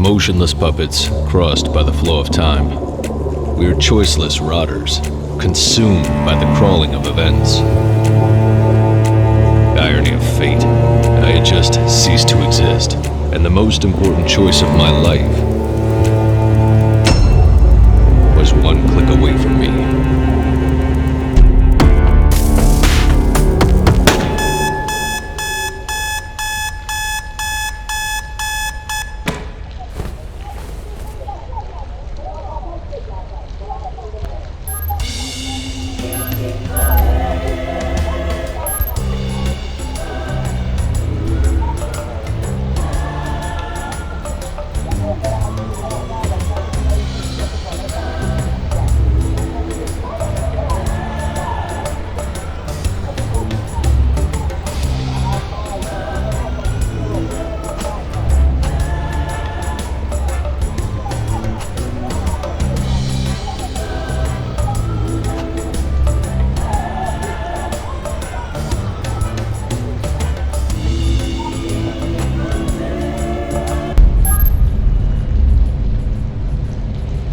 Motionless puppets crossed by the flow of time. We're choiceless rotters, consumed by the crawling of events. Irony of fate. I had just ceased to exist, and the most important choice of my life was one click away from me.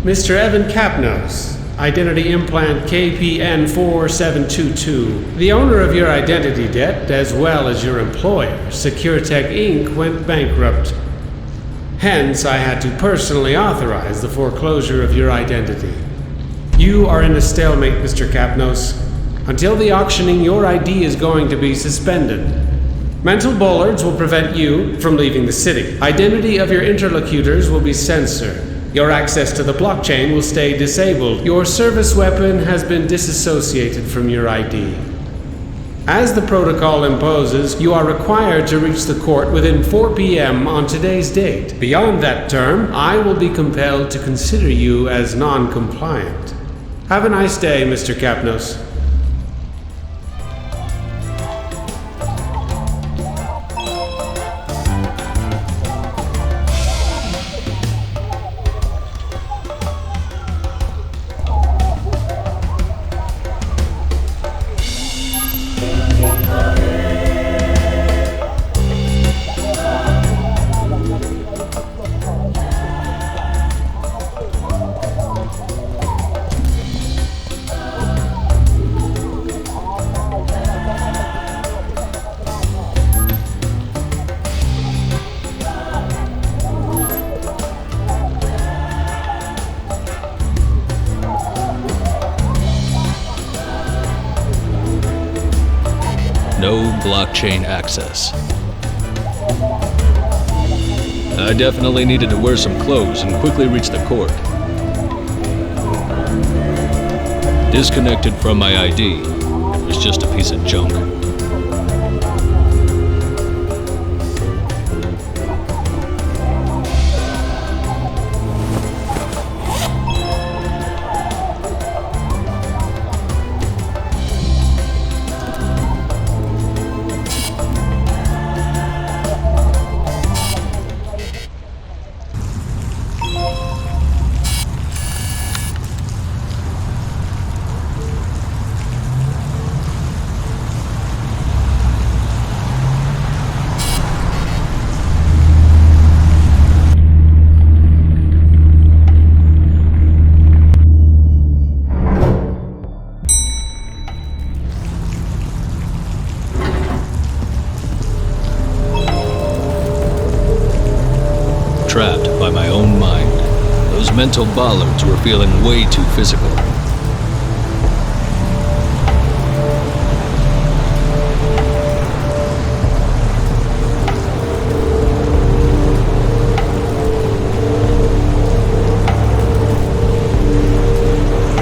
Mr. Evan Kапnosa, identity implant KPN4722. The owner of your identity debt, as well as your employer, Securtech Inc., went bankrupt. Hence, I had to personally authorize the foreclosure of your identity. You are in a stalemate, Mr. Kapnosa. Until the auctioning, your ID is going to be suspended. Mental bollards will prevent you from leaving the city. Identity of your interlocutors will be censored. Your access to the blockchain will stay disabled. Your service weapon has been disassociated from your ID. As the protocol imposes, you are required to reach the court within 4 p.m. on today's date. Beyond that term, I will be compelled to consider you as non-compliant. Have a nice day, Mr. Kapnosa. No blockchain access. I definitely needed to wear some clothes and quickly reach the court. Disconnected from my ID, it was just a piece of junk. Trapped by my own mind. Those mental bollards were feeling way too physical.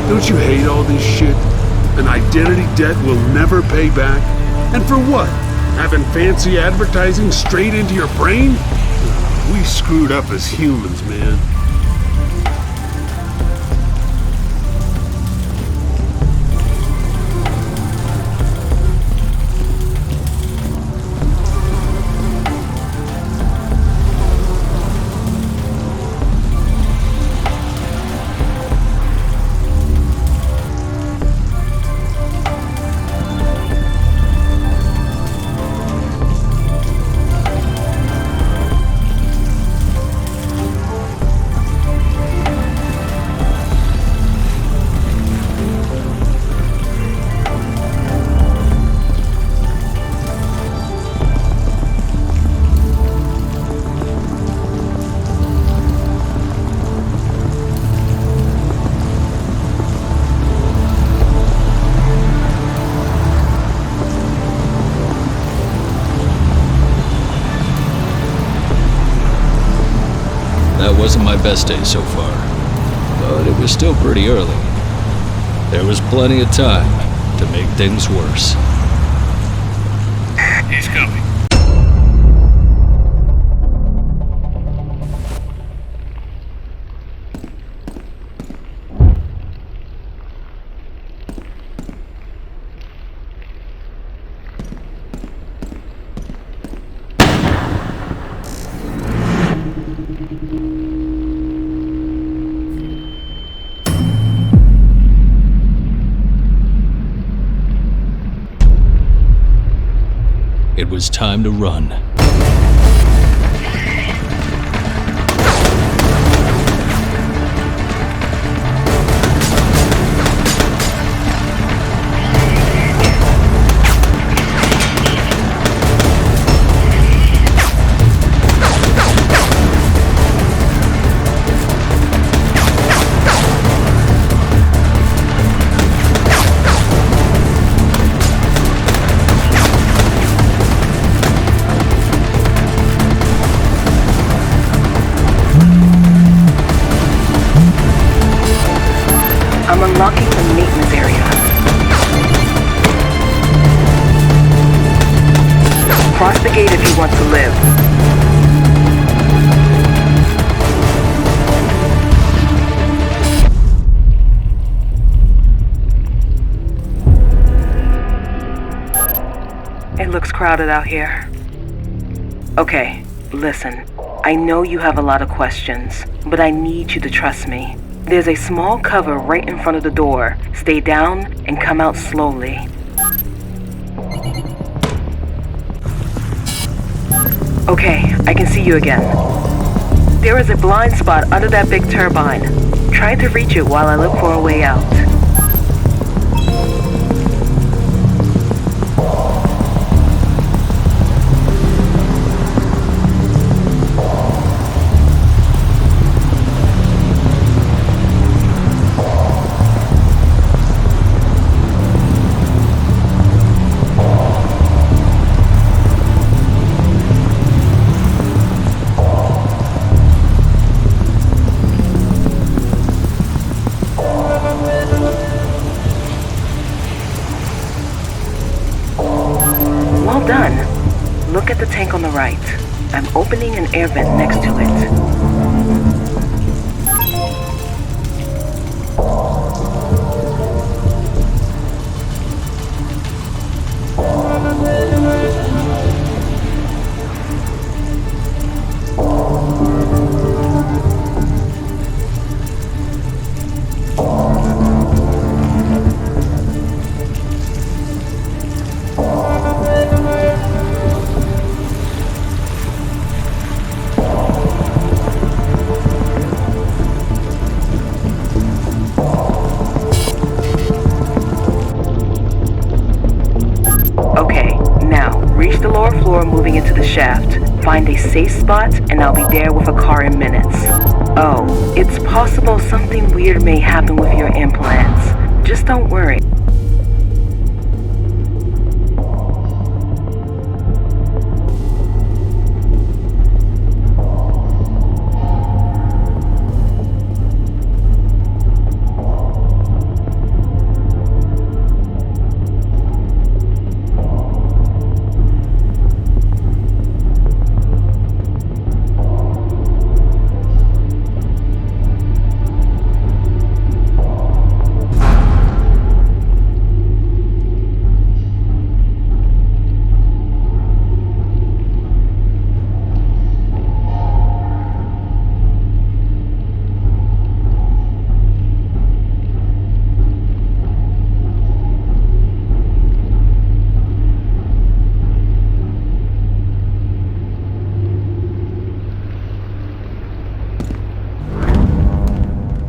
Don't you hate all this shit? An identity debt we'll never pay back? And for what? Having fancy advertising straight into your brain? We screwed up as humans, man. That wasn't my best day so far, but it was still pretty early. There was plenty of time to make things worse. He's coming. It was time to run. I'm unlocking the maintenance area. Cross the gate if you want to live. It looks crowded out here. Okay, listen. I know you have a lot of questions, but I need you to trust me. There's a small cover right in front of the door. Stay down and come out slowly. Okay, I can see you again. There is a blind spot under that big turbine. Try to reach it while I look for a way out. Well done. Look at the tank on the right. I'm opening an air vent next to it. Moving into the shaft. Find a safe spot and I'll be there with a car in minutes. Oh, it's possible something weird may happen with your implants. Just don't worry.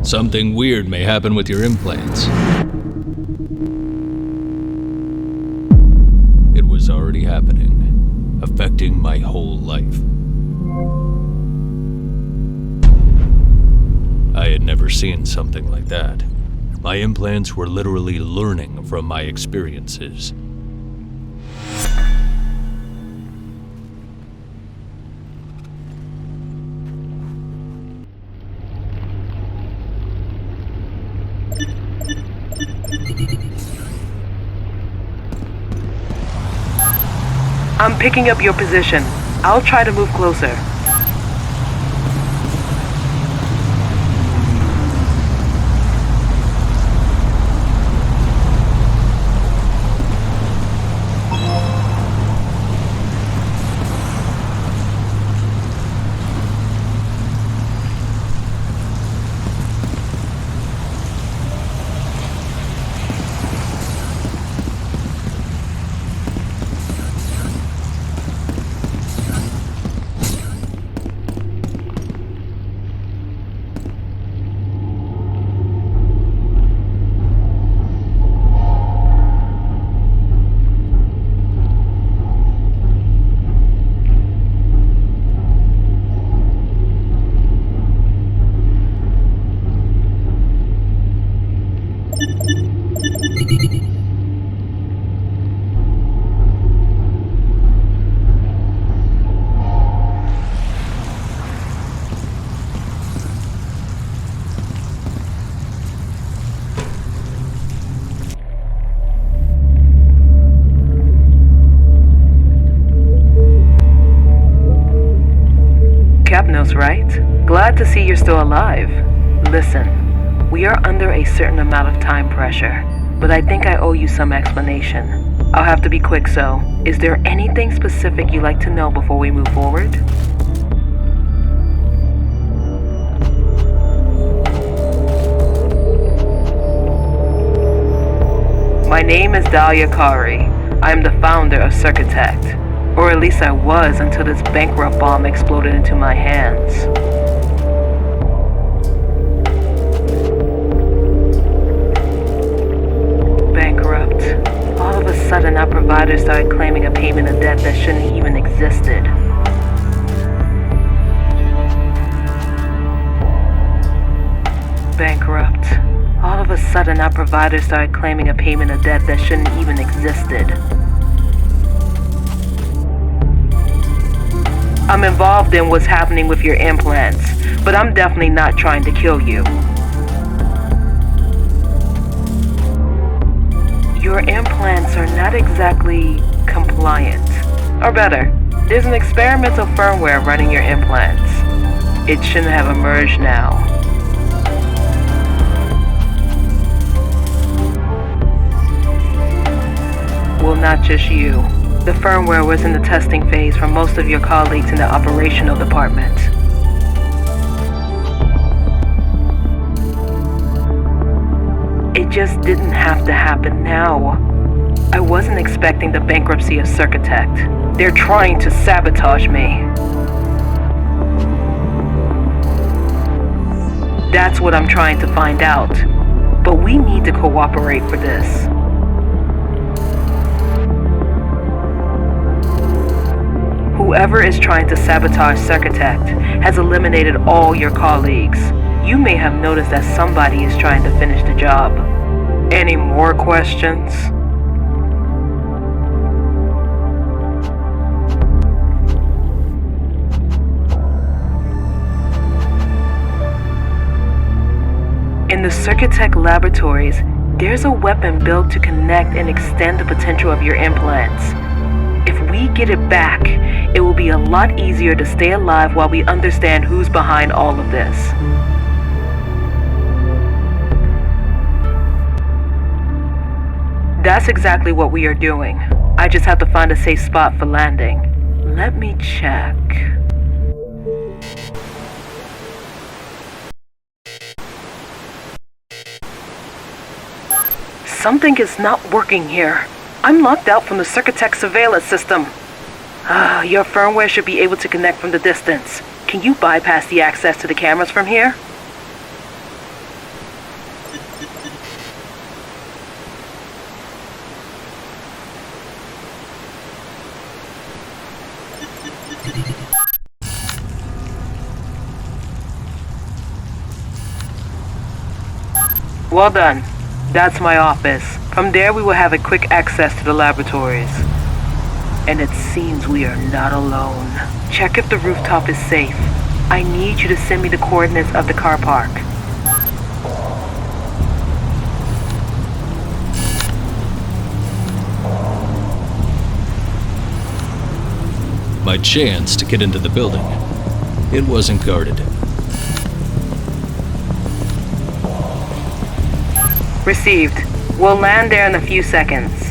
Something weird may happen with your implants. It was already happening, affecting my whole life. I had never seen something like that. My implants were literally learning from my experiences. I'm picking up your position. I'll try to move closer. Kapnos, right? Glad to see you're still alive. Listen, we are under a certain amount of time pressure, but I think I owe you some explanation. I'll have to be quick, so is there anything specific you'd like to know before we move forward? My name is Dahlia Kari. I am the founder of Securtech. Or at least I was until this bankrupt bomb exploded into my hands. Bankrupt. All of a sudden our provider started claiming a payment of debt that shouldn't even existed. Bankrupt. All of a sudden our provider started claiming a payment of debt that shouldn't even existed. I'm involved in what's happening with your implants, but I'm definitely not trying to kill you. Your implants are not exactly compliant. Or better, there's an experimental firmware running your implants. It shouldn't have emerged now. Well, not just you. The firmware was in the testing phase for most of your colleagues in the operational department. It just didn't have to happen now. I wasn't expecting the bankruptcy of Securtech. They're trying to sabotage me. That's what I'm trying to find out. But we need to cooperate for this. Whoever is trying to sabotage Securtech has eliminated all your colleagues. You may have noticed that somebody is trying to finish the job. Any more questions? In the Securtech laboratories, there's a weapon built to connect and extend the potential of your implants. If we get it back, it will be a lot easier to stay alive while we understand who's behind all of this. That's exactly what we are doing. I just have to find a safe spot for landing. Let me check. Something is not working here. I'm locked out from the Securtech surveillance system. Your firmware should be able to connect from the distance. Can you bypass the access to the cameras from here? Well done. That's my office. From there we will have a quick access to the laboratories. And it seems we are not alone. Check if the rooftop is safe. I need you to send me the coordinates of the car park. my chance to get into the building. It wasn't guarded. Received. We'll land there in a few seconds.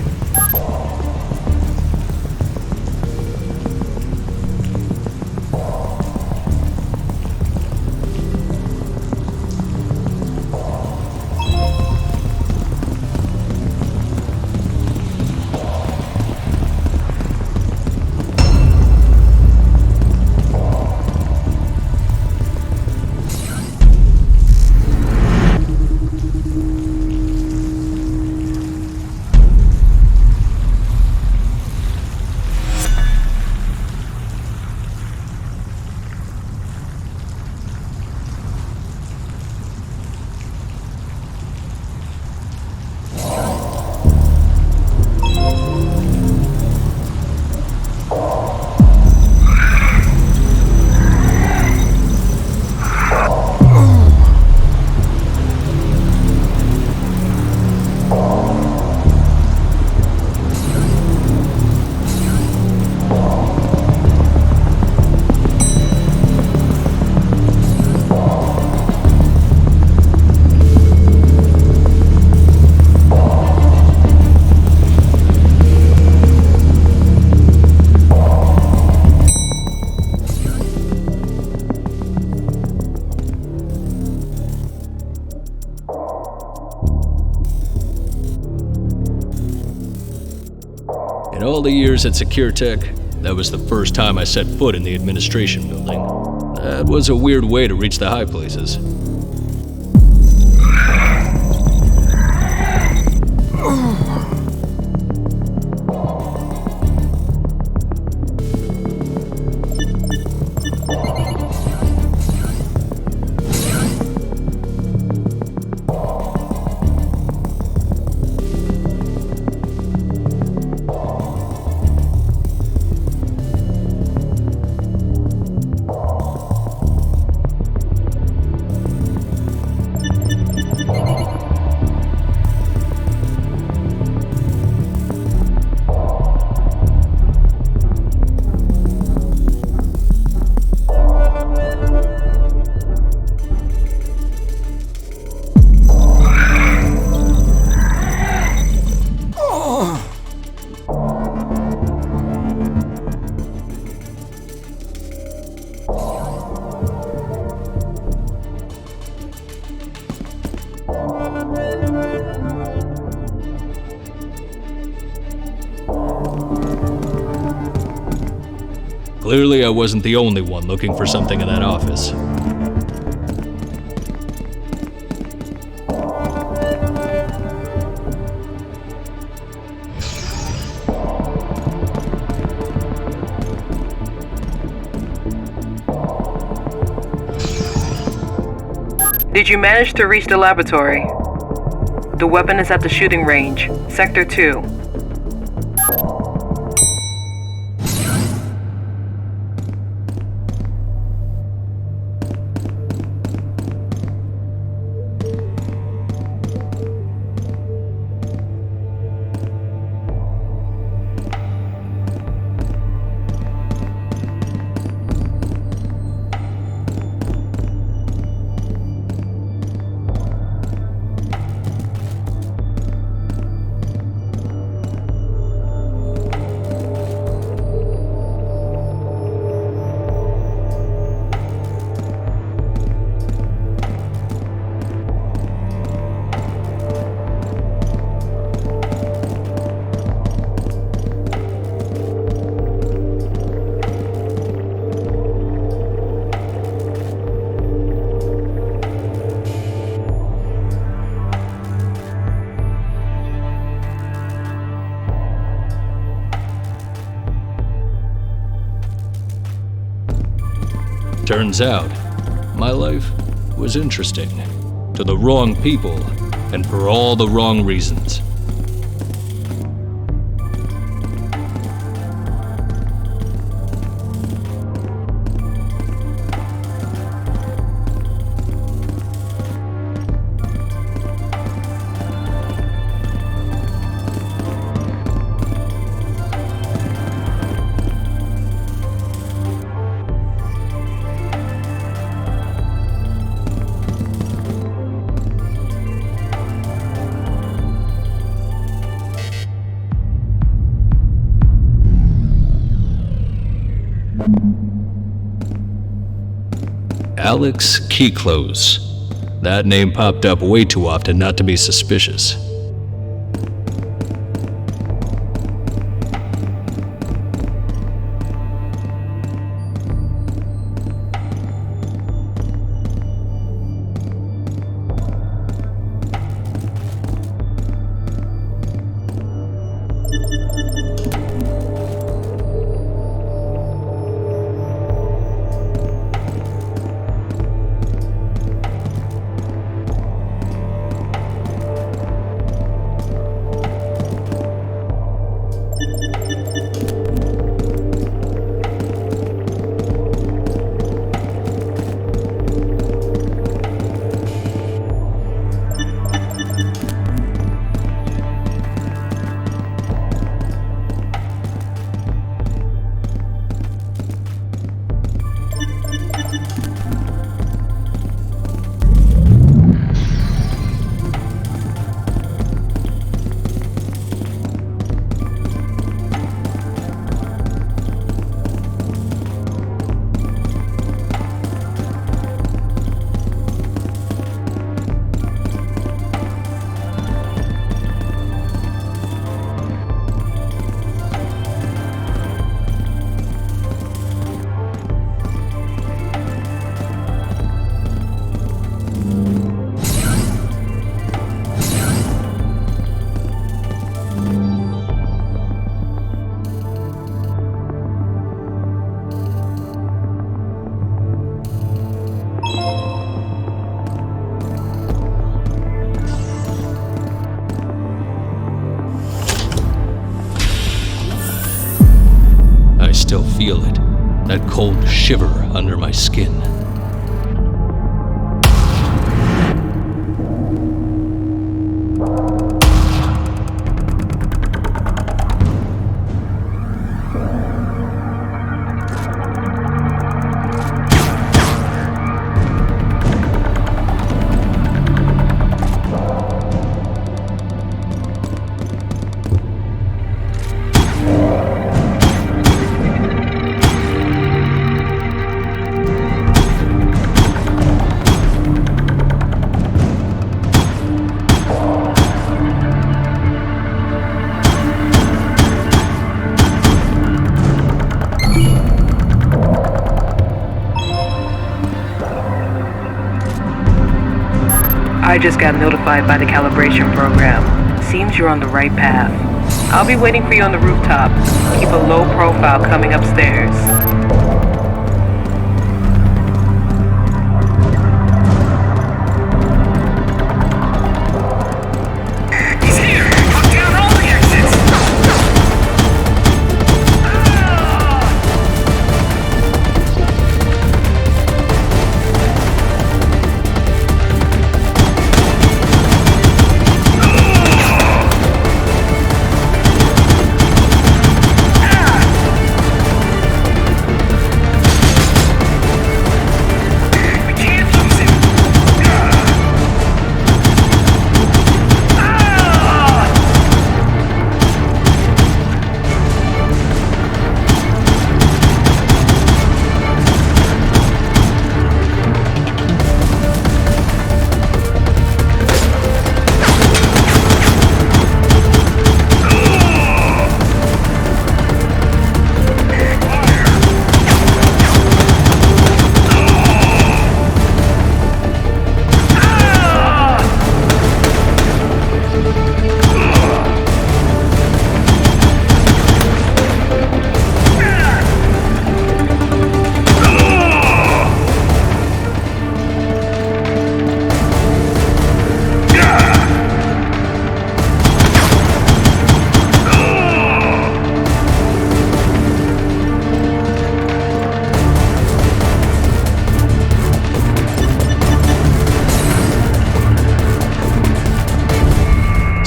In all the years at Securtech, that was the first time I set foot in the administration building. That was a weird way to reach the high places. Clearly, I wasn't the only one looking for something in that office. Did you manage to reach the laboratory? The weapon is at the shooting range, Sector 2. Turns out, my life was interesting. To the wrong people, and for all the wrong reasons. Alex Keyclose. That name popped up way too often not to be suspicious. Still feel it, that cold shiver under my skin. I just got notified by the calibration program. Seems you're on the right path. I'll be waiting for you on the rooftop. Keep a low profile coming upstairs.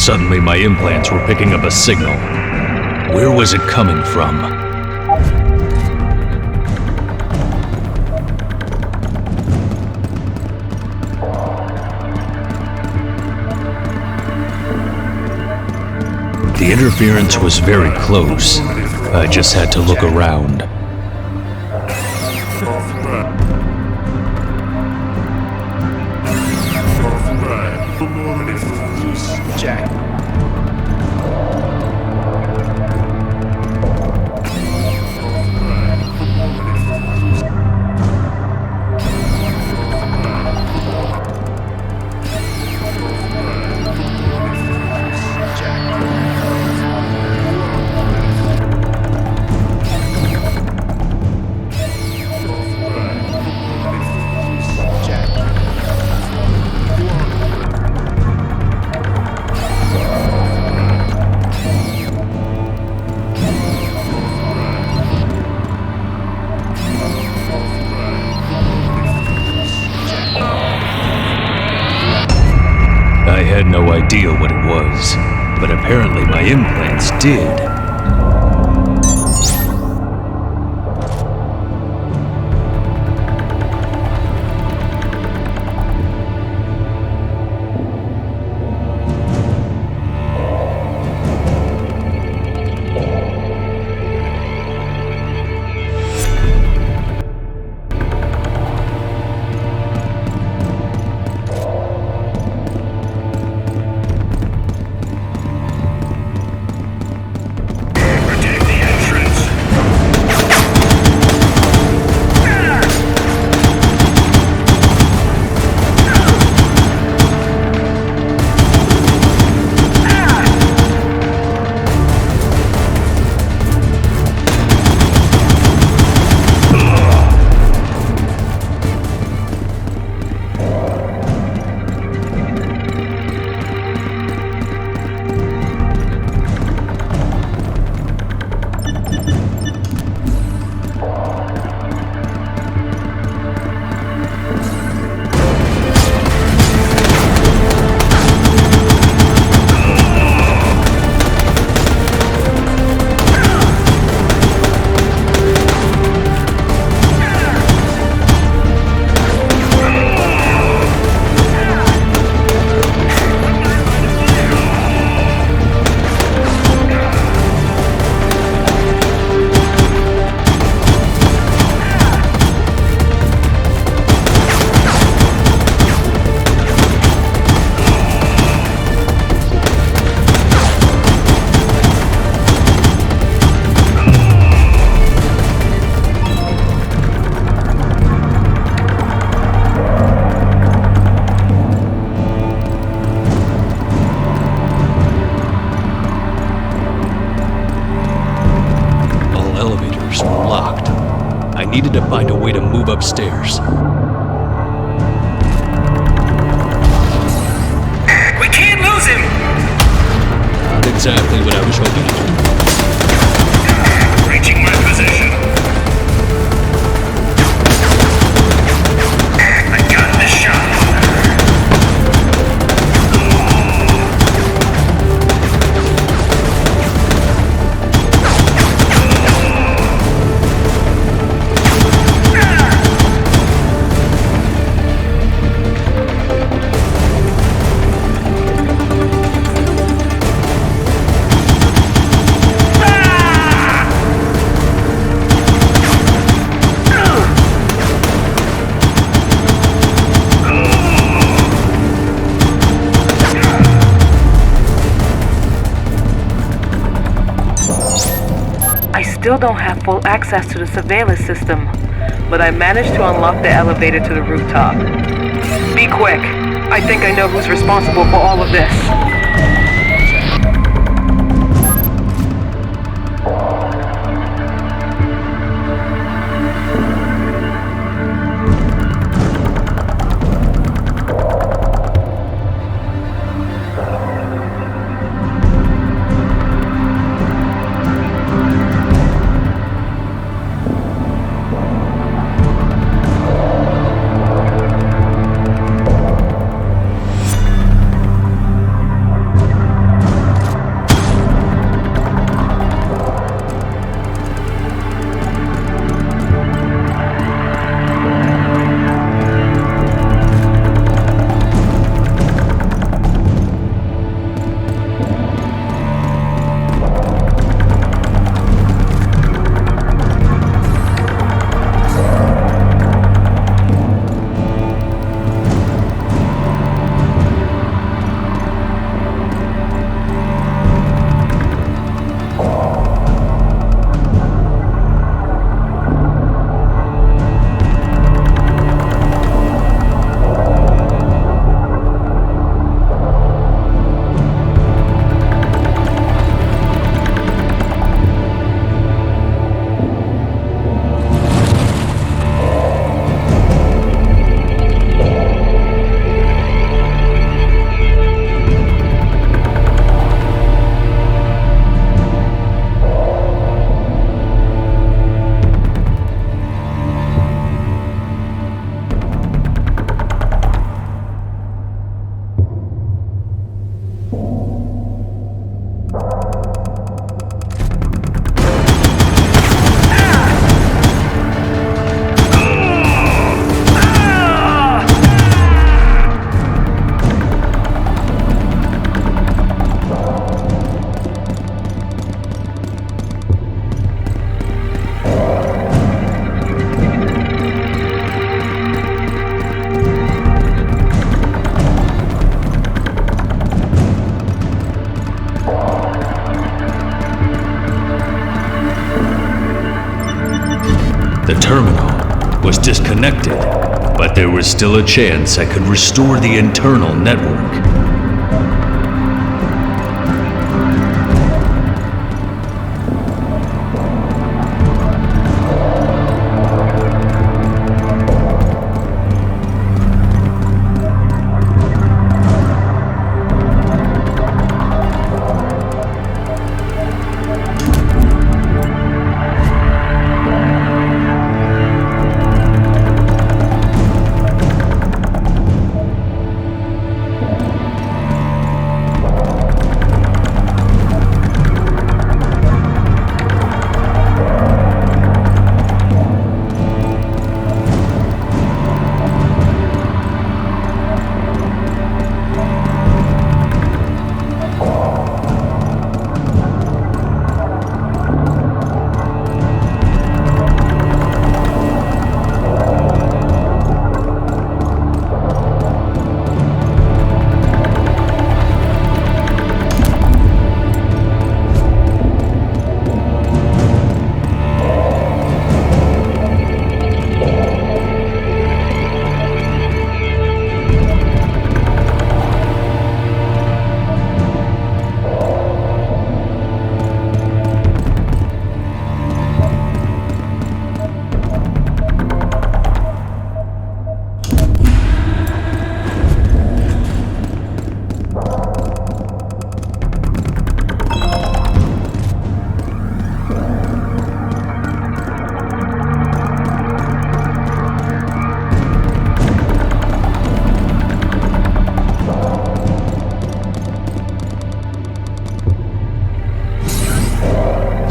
Suddenly, my implants were picking up a signal. Where was it coming from? The interference was very close. I just had to look around. idea what it was, but apparently my implants did. Needed to find a way to move upstairs. We can't lose him! Not exactly what I was hoping to do. Reaching my position. I got this shot. Still don't have full access to the surveillance system, but I managed to unlock the elevator to the rooftop. Be quick. I think I know who's responsible for all of this. The terminal was disconnected, but there was still a chance I could restore the internal network.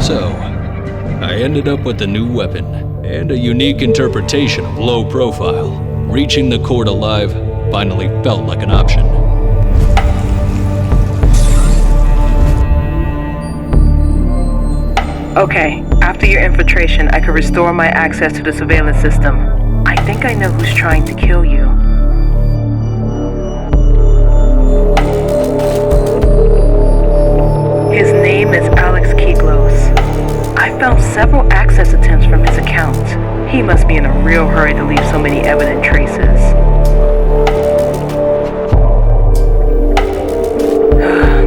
So, I ended up with a new weapon and a unique interpretation of low profile. Reaching the court alive finally felt like an option. Okay, after your infiltration, I could restore my access to the surveillance system. I think I know who's trying to kill you. His name is Alex Kiklos. I found several access attempts from his account. He must be in a real hurry to leave so many evident traces.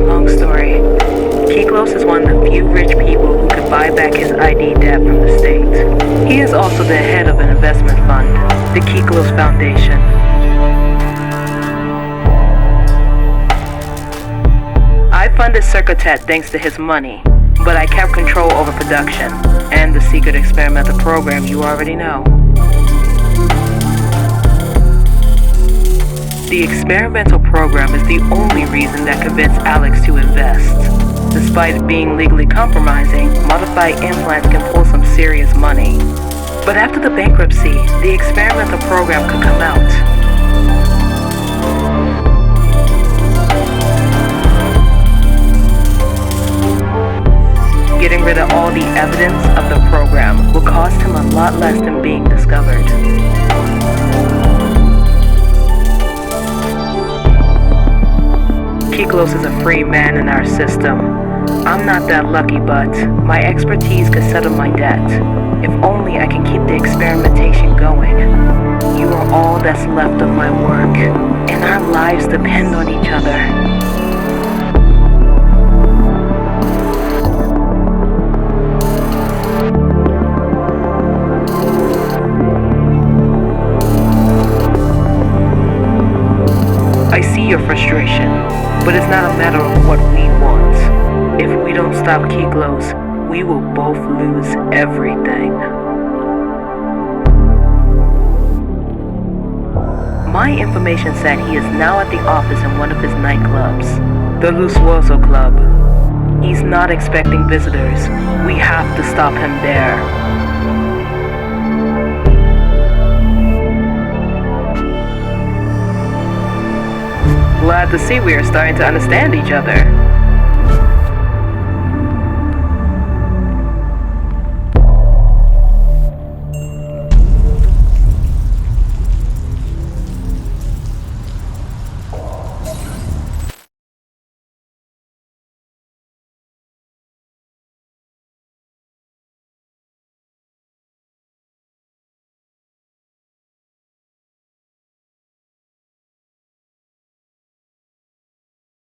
Long story. Kiklos is one of the few rich people who could buy back his ID debt from the state. He is also the head of an investment fund, the Kiklos Foundation. I funded Securtech thanks to his money, but I kept control over production and the secret experimental program you already know. The experimental program is the only reason that convinced Alex to invest. Despite being legally compromising, modified implants can pull some serious money. But after the bankruptcy, the experimental program could come out. Getting rid of all the evidence of the program will cost him a lot less than being discovered. Kiklos is a free man in our system. I'm not that lucky, but my expertise could settle my debt. If only I can keep the experimentation going. You are all that's left of my work, and our lives depend on each other. I see your frustration, but it's not a matter of what we want. If we don't stop Kiklos, we will both lose everything. My information said he is now at the office in one of his nightclubs, the Lusuoso Club. He's not expecting visitors. We have to stop him there. Glad to see we are starting to understand each other.